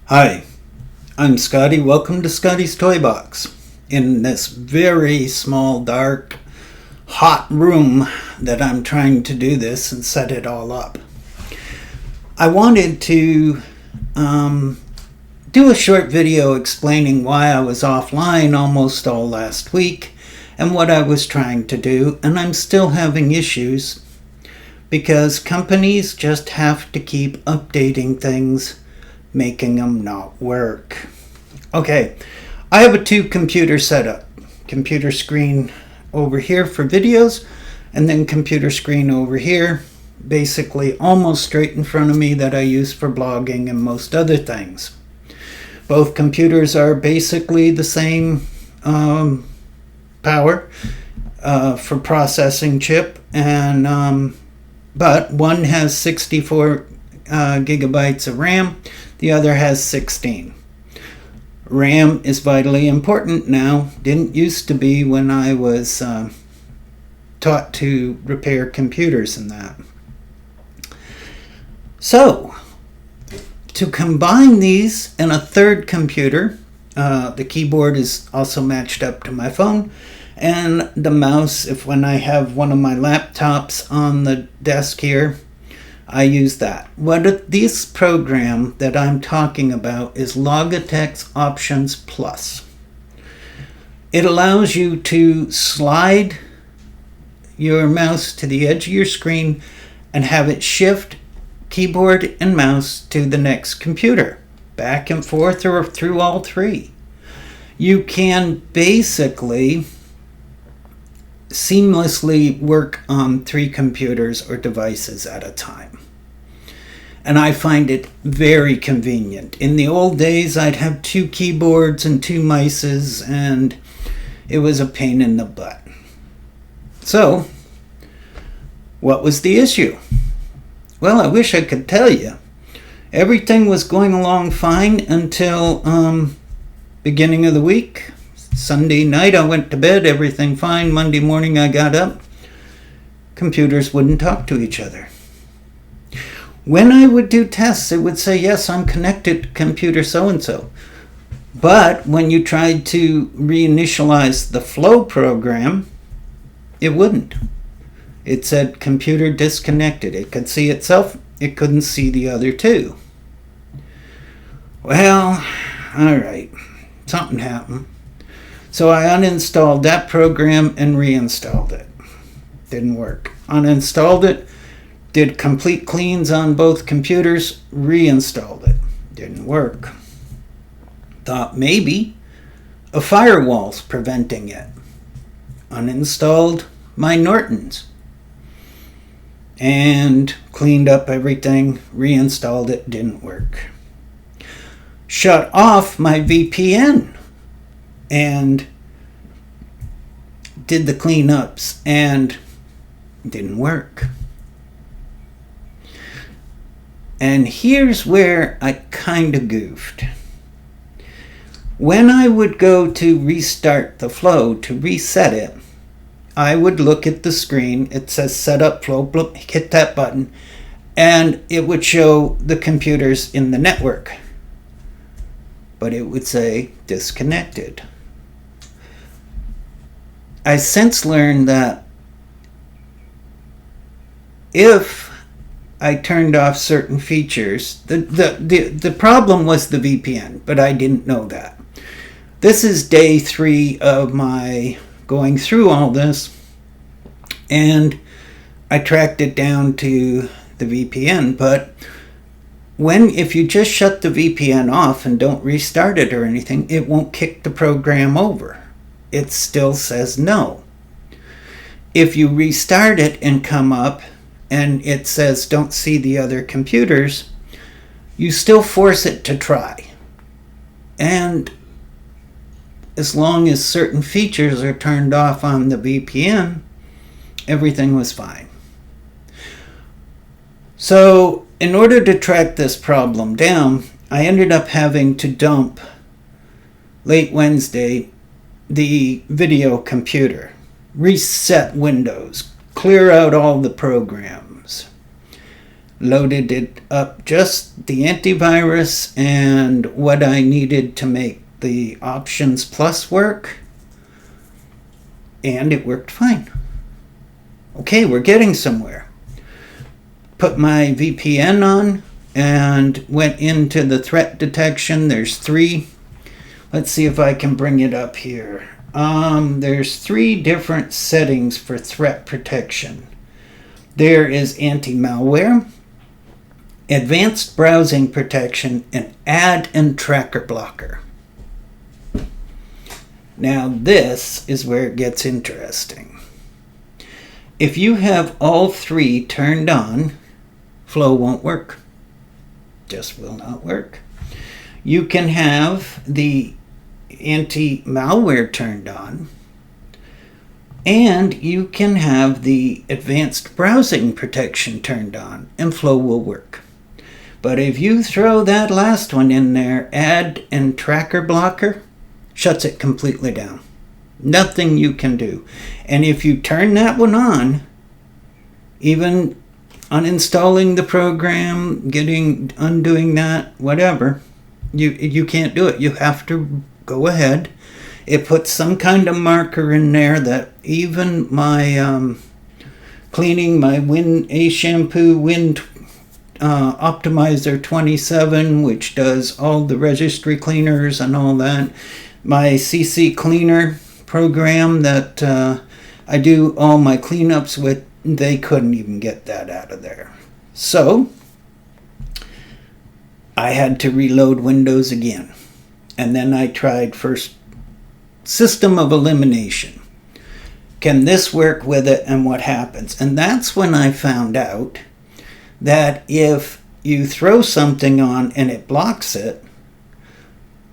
Hi, I'm Scotty. Welcome to Scotty's Toy Box. In this very small, dark, hot room that I'm trying to do this and set it all up. I wanted to do a short video explaining why I was offline almost all last week and what I was trying to do, and I'm still having issues because companies just have to keep updating things, making them not work. Okay, I have a two computer setup. Computer screen over here for videos, and then computer screen over here, basically almost straight in front of me, that I use for blogging and most other things. Both computers are basically the same power for processing chip, and but one has 64 gigabytes of RAM, the other has 16. RAM is vitally important now. Didn't used to be when I was taught to repair computers and that. So, to combine these in a third computer, the keyboard is also matched up to my phone, and the mouse, if when I have one of my laptops on the desk here, I use that. This program that I'm talking about is Logitech Options Plus. It allows you to slide your mouse to the edge of your screen and have it shift keyboard and mouse to the next computer, back and forth or through all three. You can basically seamlessly work on three computers or devices at a time. And I find it very convenient. In the old days, I'd have two keyboards and two mices, and it was a pain in the butt. So, what was the issue? Well, I wish I could tell you. Everything was going along fine until beginning of the week. Sunday night I went to bed, everything fine. Monday morning I got up. Computers wouldn't talk to each other. When I would do tests, it would say, yes, I'm connected to computer so-and-so. But when you tried to reinitialize the Flow program, it wouldn't. It said computer disconnected. It could see itself. It couldn't see the other two. Well, all right. Something happened. So I uninstalled that program and reinstalled it. Didn't work. Uninstalled it. Did complete cleans on both computers, reinstalled it. Didn't work. Thought maybe a firewall's preventing it. Uninstalled my Nortons. And cleaned up everything, reinstalled it, didn't work. Shut off my VPN and did the cleanups and didn't work. And here's where I kind of goofed. When I would go to restart the Flow, to reset it, I would look at the screen. It says set up Flow, hit that button, and it would show the computers in the network. But it would say disconnected. I since learned that if I turned off certain features, the problem was the VPN, but I didn't know that. This is day 3 of my going through all this, and I tracked it down to the VPN, but if you just shut the VPN off and don't restart it or anything, it won't kick the program over. It still says no. If you restart it and come up and it says don't see the other computers, you still force it to try. And as long as certain features are turned off on the VPN, everything was fine. So in order to track this problem down, I ended up having to dump late Wednesday the video computer, reset Windows, clear out all the programs, loaded it up just the antivirus and what I needed to make the Options Plus work, and it worked fine. Okay, we're getting somewhere. Put my VPN on and went into the threat detection. There's 3. Let's see if I can bring it up here. There's 3 different settings for threat protection. There is anti-malware, advanced browsing protection, and ad and tracker blocker. Now this is where it gets interesting. If you have all 3 turned on, Flow won't work. Just will not work. You can have the anti-malware turned on, and you can have the advanced browsing protection turned on, and Flow will work. But if you throw that last one in there, ad and tracker blocker, shuts it completely down. Nothing you can do. And if you turn that one on, even uninstalling the program, undoing that, whatever, you can't do it. You have to go ahead. It puts some kind of marker in there that even my cleaning my A Shampoo Wind Optimizer 27, which does all the registry cleaners and all that, my CC Cleaner program that I do all my cleanups with, they couldn't even get that out of there. So I had to reload Windows again. And then I tried first system of elimination. Can this work with it, and what happens? And that's when I found out that if you throw something on and it blocks it,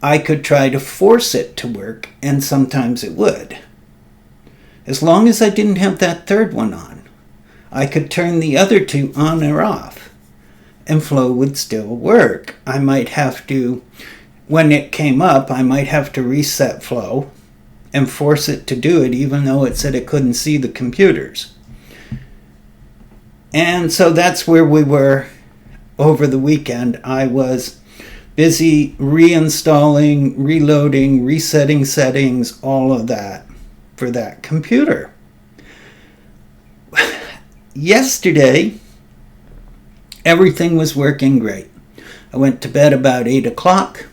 I could try to force it to work, and sometimes it would. As long as I didn't have that third one on, I could turn the other 2 on or off, and Flow would still work. I might have to, when it came up, I might have to reset Flow and force it to do it, even though it said it couldn't see the computers. And so that's where we were over the weekend. I was busy reinstalling, reloading, resetting settings, all of that for that computer. Yesterday, everything was working great. I went to bed about 8 o'clock.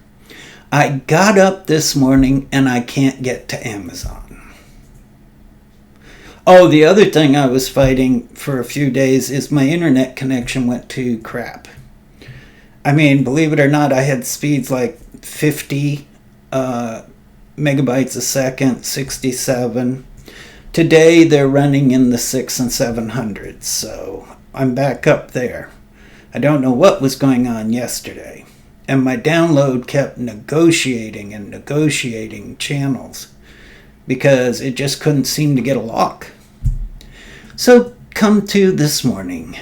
I got up this morning and I can't get to Amazon. Oh, the other thing I was fighting for a few days is my internet connection went to crap. I mean, believe it or not, I had speeds like 50 megabytes a second, 67. Today they're running in the 600 and 700s, so I'm back up there. I don't know what was going on yesterday. And my download kept negotiating channels because it just couldn't seem to get a lock. So come to this morning.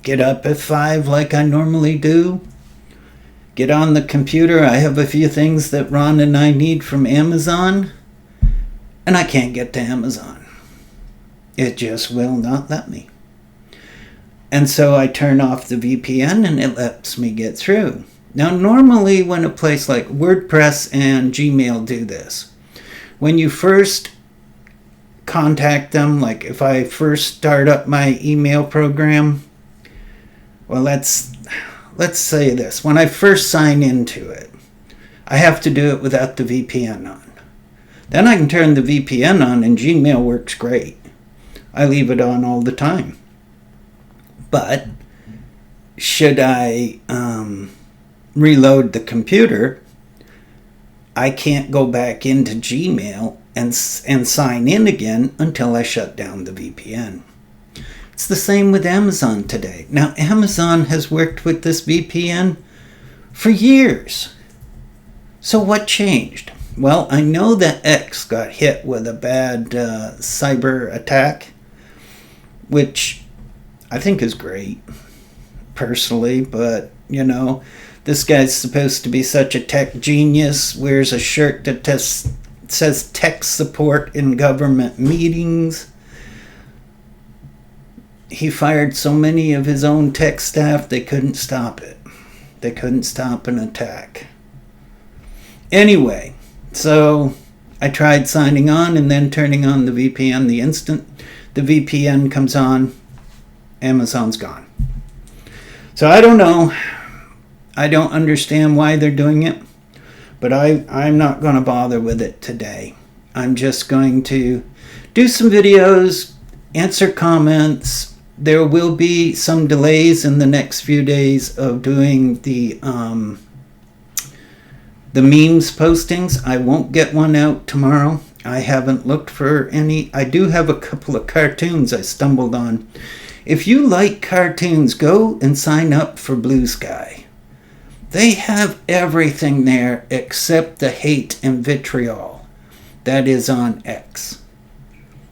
Get up at 5 like I normally do. Get on the computer. I have a few things that Ron and I need from Amazon. And I can't get to Amazon. It just will not let me. And so I turn off the VPN and it lets me get through. Now, normally when a place like WordPress and Gmail do this, when you first contact them, like if I first start up my email program, well, let's say this. When I first sign into it, I have to do it without the VPN on. Then I can turn the VPN on and Gmail works great. I leave it on all the time. But should I reload the computer, I can't go back into Gmail and sign in again until I shut down the VPN. It's the same with Amazon today. Now, Amazon has worked with this VPN for years. So what changed? Well, I know that X got hit with a bad cyber attack, which I think is great, personally, but, you know, this guy's supposed to be such a tech genius, wears a shirt that says tech support in government meetings. He fired so many of his own tech staff, they couldn't stop it. They couldn't stop an attack. Anyway, so I tried signing on and then turning on the VPN. The instant the VPN comes on, Amazon's gone. So I don't know. I don't understand why they're doing it, but I'm not going to bother with it today. I'm just going to do some videos, answer comments. There will be some delays in the next few days of doing the memes postings. I won't get one out tomorrow. I haven't looked for any. I do have a couple of cartoons I stumbled on. If you like cartoons, go and sign up for Blue Sky. They have everything there except the hate and vitriol that is on X.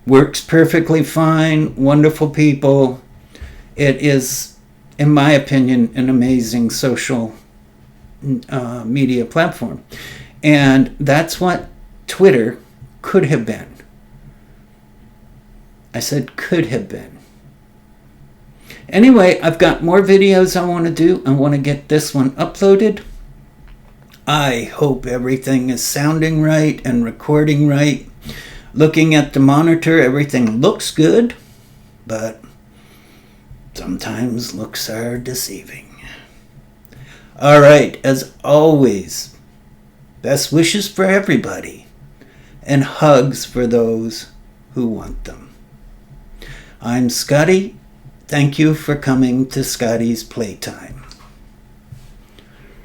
Works perfectly fine, wonderful people. It is, in my opinion, an amazing social media platform. And that's what Twitter could have been. I said could have been. Anyway, I've got more videos I want to do. I want to get this one uploaded. I hope everything is sounding right and recording right. Looking at the monitor, everything looks good, but sometimes looks are deceiving. All right, as always, best wishes for everybody and hugs for those who want them. I'm Scotty. Thank you for coming to Scotty's Playtime.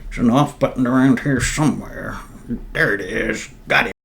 There's an off button around here somewhere. There it is. Got it.